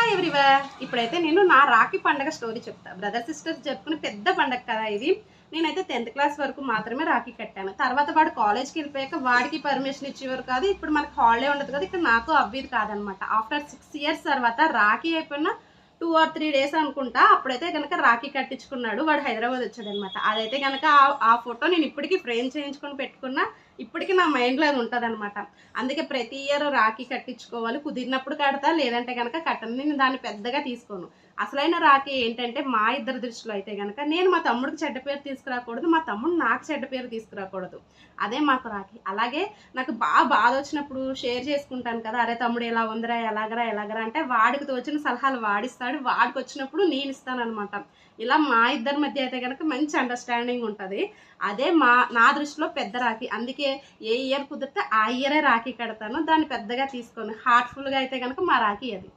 Hi everyone, ఇప్పుడైతే నేను నా రాఖీ పండగ స్టోరీ చెప్తా. బ్రదర్ సిస్టర్స్ జరుపుకునే పెద్ద పండగ కదా ఇది. నేనైతే 10th క్లాస్ వరకు మాత్రమే రాఖీ కట్టాను. తర్వాత వాడు కాలేజ్కి వెళ్ళిపోయాక వాడికి పర్మిషన్ ఇచ్చేవారు కాదు. ఇప్పుడు మనకు హాలిడే ఉండదు కదా, ఇక్కడ నాకు అవ్వేది కాదనమాట. ఆఫ్టర్ 6 years తర్వాత రాఖీ అయిపోయిన 2 or 3 days అనుకుంటా, అప్పుడైతే కనుక రాఖీ కట్టించుకున్నాడు. వాడు హైదరాబాద్ వచ్చాడనమాట. అదైతే కనుక ఆ ఫోటో నేను ఇప్పటికీ ఫ్రేమ్ చేయించుకొని పెట్టుకున్నా. ఇప్పటికీ నా మైండ్లో అది ఉంటుంది అనమాట. అందుకే ప్రతి ఇయర్ రాఖీ కట్టించుకోవాలి. కుదిరినప్పుడు కడతా, లేదంటే కనుక కట్టను. నేను దాన్ని పెద్దగా తీసుకోను. అసలైన రాఖీ ఏంటంటే మా ఇద్దరి దృష్టిలో అయితే కనుక నేను మా తమ్ముడికి చెడ్డ పేరు తీసుకురాకూడదు, మా తమ్ముడు నాకు చెడ్డ పేరు తీసుకురాకూడదు. అదే మాకు రాఖీ. అలాగే నాకు బాధ వచ్చినప్పుడు షేర్ చేసుకుంటాను కదా, అరే తమ్ముడు ఎలా ఉందిరా, ఎలాగరా అంటే వాడికి తోచిన సలహాలు వాడిస్తాడు. వాడికి వచ్చినప్పుడు నేను ఇస్తాను అనమాట. ఇలా మా ఇద్దరి మధ్య అయితే కనుక మంచి అండర్స్టాండింగ్ ఉంటుంది. అదే నా దృష్టిలో పెద్ద రాఖీ. అందుకే ఏ ఇయర్ కుదిరితే ఆ ఇయరే రాఖీ కడతాను. దాన్ని పెద్దగా తీసుకోను. హార్ట్ఫుల్గా అయితే కనుక మా రాఖీ అది.